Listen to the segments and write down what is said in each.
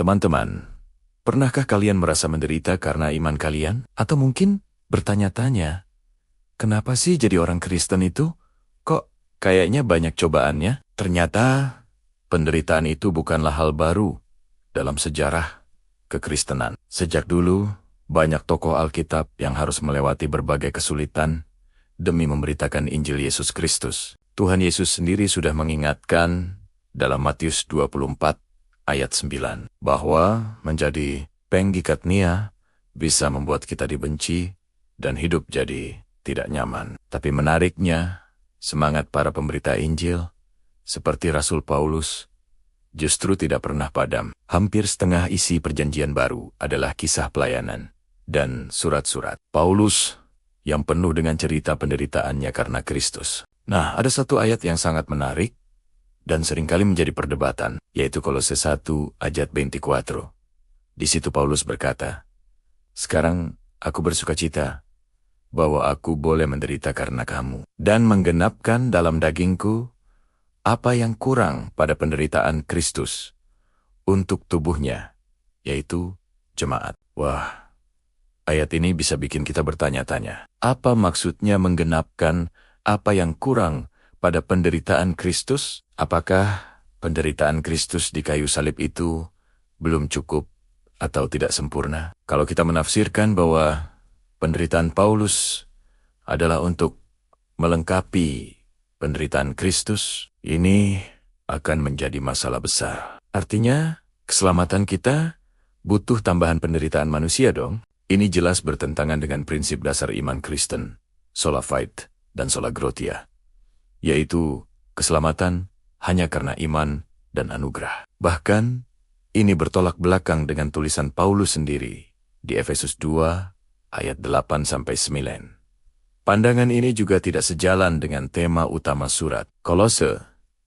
Teman-teman, pernahkah kalian merasa menderita karena iman kalian? Atau mungkin bertanya-tanya, kenapa sih jadi orang Kristen itu? Kok kayaknya banyak cobaannya? Ternyata penderitaan itu bukanlah hal baru dalam sejarah kekristenan. Sejak dulu, banyak tokoh Alkitab yang harus melewati berbagai kesulitan demi memberitakan Injil Yesus Kristus. Tuhan Yesus sendiri sudah mengingatkan dalam Matius 24 ayat 9 bahwa menjadi penggikatnia bisa membuat kita dibenci dan hidup jadi tidak nyaman. Tapi menariknya, semangat para pemberita Injil seperti Rasul Paulus justru tidak pernah padam. Hampir setengah isi Perjanjian Baru adalah kisah pelayanan dan surat-surat Paulus yang penuh dengan cerita penderitaannya karena Kristus. Nah, ada satu ayat yang sangat menarik dan seringkali menjadi perdebatan, yaitu Kolose 1 ayat 24. Di situ Paulus berkata, "Sekarang aku bersukacita bahwa aku boleh menderita karena kamu, dan menggenapkan dalam dagingku apa yang kurang pada penderitaan Kristus untuk tubuhnya, yaitu jemaat." Wah, ayat ini bisa bikin kita bertanya-tanya, apa maksudnya menggenapkan apa yang kurang pada penderitaan Kristus? Apakah penderitaan Kristus di kayu salib itu belum cukup atau tidak sempurna? Kalau kita menafsirkan bahwa penderitaan Paulus adalah untuk melengkapi penderitaan Kristus, ini akan menjadi masalah besar. Artinya, keselamatan kita butuh tambahan penderitaan manusia dong. Ini jelas bertentangan dengan prinsip dasar iman Kristen, sola fide dan sola gratia, yaitu keselamatan hanya karena iman dan anugerah. Bahkan, ini bertolak belakang dengan tulisan Paulus sendiri di Efesus 2 ayat 8-9. Pandangan ini juga tidak sejalan dengan tema utama surat Kolose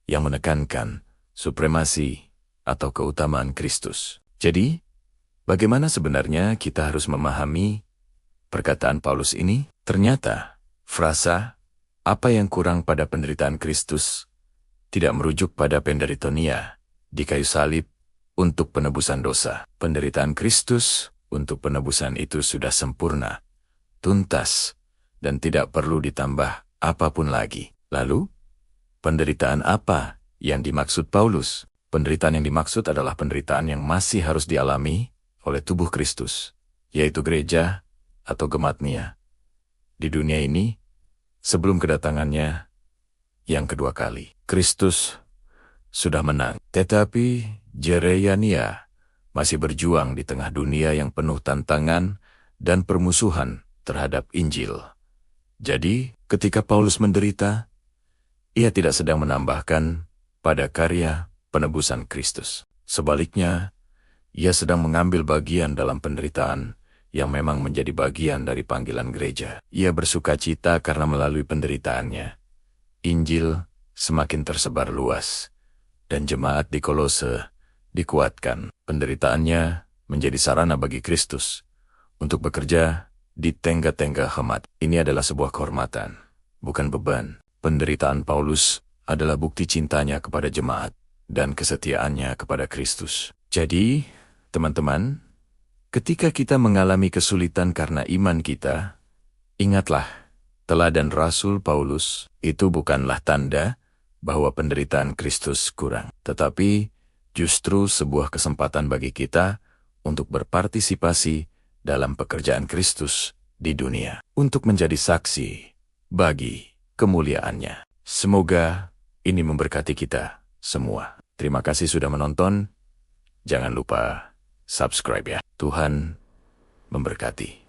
yang menekankan supremasi atau keutamaan Kristus. Jadi, bagaimana sebenarnya kita harus memahami perkataan Paulus ini? Ternyata, frasa apa yang kurang pada penderitaan Kristus tidak merujuk pada penderitonia di kayu salib untuk penebusan dosa. Penderitaan Kristus untuk penebusan itu sudah sempurna, tuntas, dan tidak perlu ditambah apapun lagi. Lalu, penderitaan apa yang dimaksud Paulus? Penderitaan yang dimaksud adalah penderitaan yang masih harus dialami oleh tubuh Kristus, yaitu gereja atau gematnia di dunia ini sebelum kedatangannya yang kedua kali. Kristus sudah menang, tetapi Jereyania masih berjuang di tengah dunia yang penuh tantangan dan permusuhan terhadap Injil. Jadi, ketika Paulus menderita, ia tidak sedang menambahkan pada karya penebusan Kristus. Sebaliknya, ia sedang mengambil bagian dalam penderitaan yang memang menjadi bagian dari panggilan gereja. Ia bersukacita karena melalui penderitaannya, Injil semakin tersebar luas, dan jemaat di Kolose dikuatkan. Penderitaannya menjadi sarana bagi Kristus untuk bekerja di tengga-tengga hemat. Ini adalah sebuah kehormatan, bukan beban. Penderitaan Paulus adalah bukti cintanya kepada jemaat dan kesetiaannya kepada Kristus. Jadi, teman-teman, ketika kita mengalami kesulitan karena iman kita, ingatlah, teladan Rasul Paulus itu bukanlah tanda bahwa penderitaan Kristus kurang, tetapi justru sebuah kesempatan bagi kita untuk berpartisipasi dalam pekerjaan Kristus di dunia, untuk menjadi saksi bagi kemuliaannya. Semoga ini memberkati kita semua. Terima kasih sudah menonton. Jangan lupa subscribe ya. Tuhan memberkati.